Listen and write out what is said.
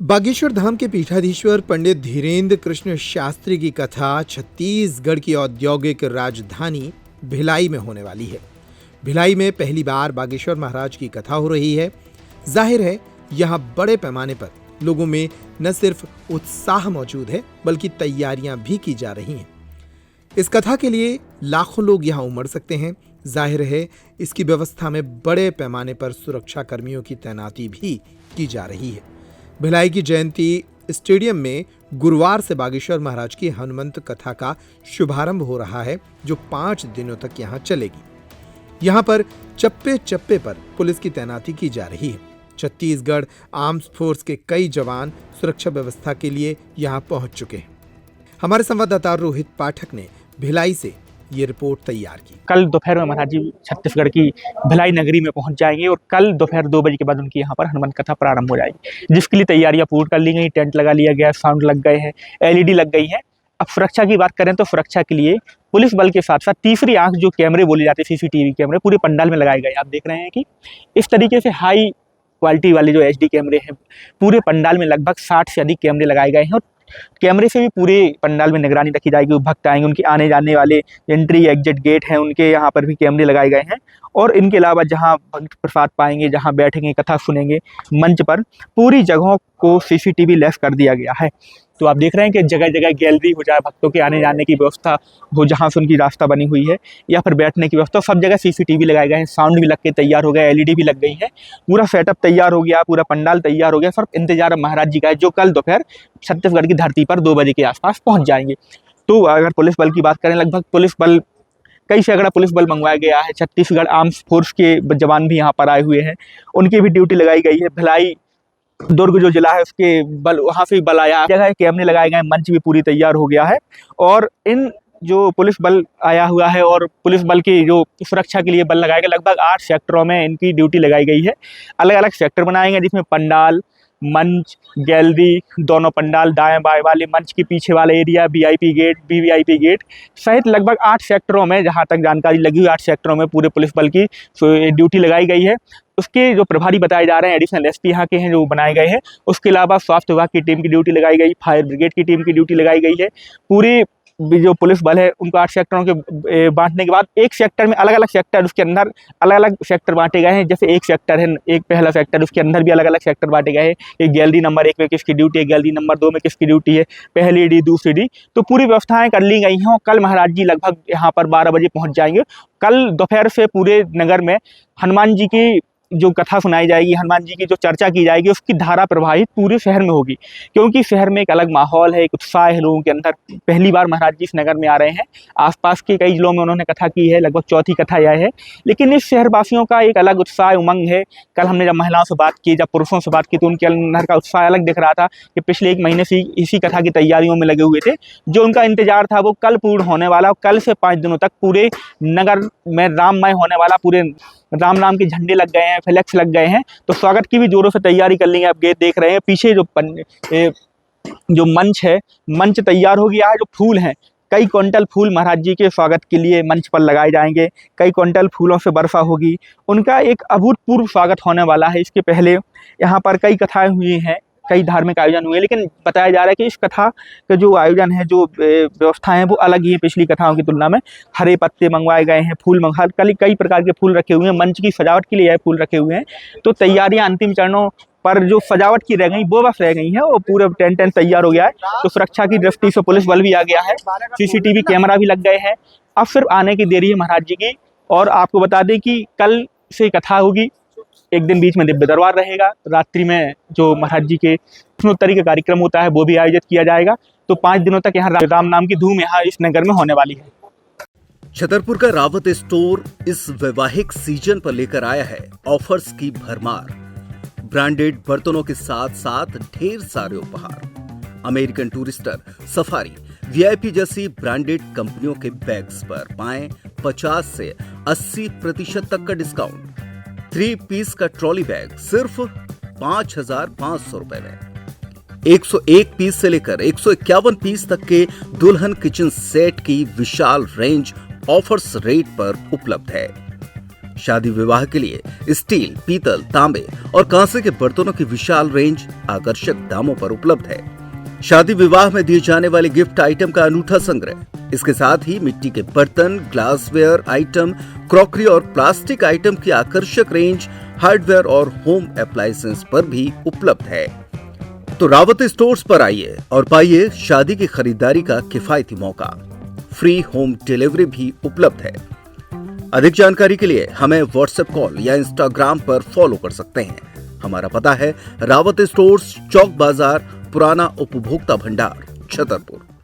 बागेश्वर धाम के पीठाधीश्वर पंडित धीरेन्द्र कृष्ण शास्त्री की कथा छत्तीसगढ़ की औद्योगिक राजधानी भिलाई में होने वाली है। भिलाई में पहली बार बागेश्वर महाराज की कथा हो रही है। जाहिर है यहाँ बड़े पैमाने पर लोगों में न सिर्फ उत्साह मौजूद है बल्कि तैयारियां भी की जा रही हैं। इस कथा के लिए लाखों लोग यहाँ उमड़ सकते हैं। जाहिर है इसकी व्यवस्था में बड़े पैमाने पर सुरक्षा कर्मियों की तैनाती भी की जा रही है। भिलाई की जयंती स्टेडियम में गुरुवार से बागेश्वर महाराज की हनुमंत कथा का शुभारंभ हो रहा है, जो 5 दिनों तक यहाँ चलेगी। यहाँ पर चप्पे चप्पे पर पुलिस की तैनाती की जा रही है। छत्तीसगढ़ आर्म्स फोर्स के कई जवान सुरक्षा व्यवस्था के लिए यहाँ पहुंच चुके हैं। हमारे संवाददाता रोहित पाठक ने भिलाई से ये रिपोर्ट तैयार की। कल दोपहर में महाराज जी छत्तीसगढ़ की भिलाई नगरी में पहुंच जाएंगे और कल दोपहर 2 बजे के बाद उनकी यहाँ पर हनुमान कथा प्रारंभ हो जाएगी, जिसके लिए तैयारियां पूर्ण कर ली गई। टेंट लगा लिया गया, साउंड लग गए हैं, एलईडी लग गई है। अब सुरक्षा की बात करें तो सुरक्षा के लिए पुलिस बल के साथ साथ तीसरी आंख जो कैमरे बोले जाते हैं, सीसीटीवी कैमरे पूरे पंडाल में लगाए गए। आप देख रहे हैं कि इस तरीके से हाई क्वालिटी वाले जो HD कैमरे हैं पूरे पंडाल में लगभग 60 से अधिक कैमरे लगाए गए हैं और कैमरे से भी पूरे पंडाल में निगरानी रखी जाएगी। भक्त आएंगे, उनके आने जाने वाले एंट्री एग्जिट गेट हैं, उनके यहाँ पर भी कैमरे लगाए गए हैं। और इनके अलावा जहाँ भक्त प्रसाद पाएंगे, जहाँ बैठेंगे, कथा सुनेंगे, मंच पर पूरी जगहों को CCTV लैस कर दिया गया है। तो आप देख रहे हैं कि जगह जगह गैलरी हो जाए, भक्तों के आने जाने की व्यवस्था हो, जहाँ से उनकी रास्ता बनी हुई है, या फिर बैठने की व्यवस्था, सब जगह CCTV लगाए गए हैं। साउंड भी लग के तैयार हो गया, LED भी लग गई है, पूरा सेटअप तैयार हो गया, पूरा पंडाल तैयार हो गया। सिर्फ इंतजार महाराज जी का है, जो कल दोपहर छत्तीसगढ़ की धरती पर 2 बजे के आसपास पहुंच जाएंगे। तो अगर पुलिस बल की बात करें, लगभग पुलिस बल कई सैकड़ा पुलिस बल मंगवाया गया है। छत्तीसगढ़ आर्म्स फोर्स के जवान भी यहाँ पर आए हुए हैं, उनकी भी ड्यूटी लगाई गई है। भिलाई दुर्ग जो जिला है उसके बल, वहाँ से भी बल आया, जगह कैमरे लगाए गए, मंच भी पूरी तैयार हो गया है। और इन जो पुलिस बल आया हुआ है और पुलिस बल की जो सुरक्षा के लिए बल लगाए गए, लगभग 8 सेक्टरों में इनकी ड्यूटी लगाई गई है। अलग अलग सेक्टर बनाए गए, जिसमें पंडाल, मंच, गैलरी, दोनों पंडाल, दाएं बाएं वाले मंच के पीछे वाला area, VIP gate, VVIP gate सहित लगभग 8 सेक्टरों में, जहां तक जानकारी लगी हुई, 8 सेक्टरों में पूरे पुलिस बल की ड्यूटी लगाई गई है। उसके जो प्रभारी बताए जा रहे हैं एडिशनल SP यहाँ के हैं जो बनाए गए हैं। उसके अलावा स्वास्थ्य विभाग की टीम की ड्यूटी लगाई गई, फायर ब्रिगेड की टीम की ड्यूटी लगाई गई है। पूरी जो पुलिस बल है उनको 8 सेक्टरों के बांटने के बाद एक सेक्टर में अलग अलग सेक्टर, उसके अंदर अलग अलग सेक्टर बांटे गए हैं। जैसे एक सेक्टर है, एक पहला सेक्टर, उसके अंदर भी अलग अलग सेक्टर बांटे गए हैं। एक गैलरी नंबर 1 में किसकी ड्यूटी है, गैलरी नंबर 2 में किसकी ड्यूटी है, पहली D, दूसरी D। तो पूरी व्यवस्थाएं कर ली गई हैं और कल महाराज जी लगभग यहाँ पर 12 बजे पहुँच जाएंगे। कल दोपहर से पूरे नगर में हनुमान जी की जो कथा सुनाई जाएगी, हनुमान जी की जो चर्चा की जाएगी, उसकी धारा प्रवाहित पूरे शहर में होगी, क्योंकि शहर में एक अलग माहौल है, एक उत्साह है लोगों के अंदर। पहली बार महाराज जी इस नगर में आ रहे हैं। आसपास के कई जिलों में उन्होंने कथा की है, लगभग चौथी कथा यह है, लेकिन इस शहरवासियों का एक अलग उत्साह, उमंग है। कल हमने जब महिलाओं से बात की, जब पुरुषों से बात की, तो उनके अंदर का उत्साह अलग दिख रहा था कि पिछले 1 महीने से इसी कथा की तैयारियों में लगे हुए थे। जो उनका इंतजार था वो कल पूर्ण होने वाला। कल से 5 दिनों तक पूरे नगर में राममय होने वाला। पूरे राम नाम के झंडे लग गए हैं, फ्लैक्स लग गए हैं। तो स्वागत की भी जोरों से तैयारी कर ली है। आप गेट देख रहे हैं, पीछे जो मंच है, मंच तैयार हो गया है। जो फूल हैं, कई क्विंटल फूल महाराज जी के स्वागत के लिए मंच पर लगाए जाएंगे। कई क्विंटल फूलों से वर्षा होगी। उनका एक अभूतपूर्व स्वागत होने वाला है। इसके पहले यहाँ पर कई कथाएं हुई हैं, कई धार्मिक आयोजन हुए, लेकिन बताया जा रहा है कि इस कथा का जो आयोजन है, जो व्यवस्थाएं हैं, वो अलग ही है पिछली कथाओं की तुलना में। हरे पत्ते मंगवाए गए हैं, फूल कई प्रकार के फूल रखे हुए हैं। मंच की सजावट के लिए यह फूल रखे हुए हैं। तो तैयारियां अंतिम चरणों पर जो सजावट की रह गई वो बस रह गई है, वो पूरे टेंट तैयार हो गया है। तो सुरक्षा की दृष्टि से पुलिस बल भी आ गया है, CCTV कैमरा भी लग गए हैं। अब सिर्फ आने की देरी है महाराज जी की। और आपको बता दें कि कल से कथा होगी, एक दिन बीच में दिव्य दरबार रहेगा, रात्रि में जो महाराज जी के प्रश्नोत्तरी का कार्यक्रम होता है वो भी आयोजित किया जाएगा। तो 5 दिनों तक यहाँ राम नाम की धूम यहाँ इस नगर में होने वाली है। छतरपुर का रावत स्टोर इस वैवाहिक सीजन पर लेकर आया है ऑफर्स की भरमार। ब्रांडेड बर्तनों के साथ साथ ढेर सारे उपहार। अमेरिकन टूरिस्टर, सफारी, VIP जैसी ब्रांडेड कंपनियों के बैग्स पर पाएं 50 से 80% तक का डिस्काउंट। 3 पीस का ट्रॉली बैग सिर्फ 5,500 रुपए में। 101 पीस से लेकर 151 पीस तक के दुल्हन किचन सेट की विशाल रेंज ऑफर्स रेट पर उपलब्ध है। शादी विवाह के लिए स्टील, पीतल, तांबे और कांसे के बर्तनों की विशाल रेंज आकर्षक दामों पर उपलब्ध है। शादी विवाह में दिए जाने वाले गिफ्ट आइटम का अनूठा संग्रह, इसके साथ ही मिट्टी के बर्तन, ग्लासवेयर आइटम, क्रॉकरी और प्लास्टिक आइटम की आकर्षक रेंज हार्डवेयर और होम अप्लायंसेस पर भी उपलब्ध है। तो रावत स्टोर्स पर आइए और पाइए शादी की खरीदारी का किफायती मौका। फ्री होम डिलीवरी भी उपलब्ध है। अधिक जानकारी के लिए हमें व्हाट्सएप कॉल या इंस्टाग्राम पर फॉलो कर सकते हैं। हमारा पता है रावत स्टोर्स, चौक बाजार, पुराना उपभोक्ता भंडार, छतरपुर।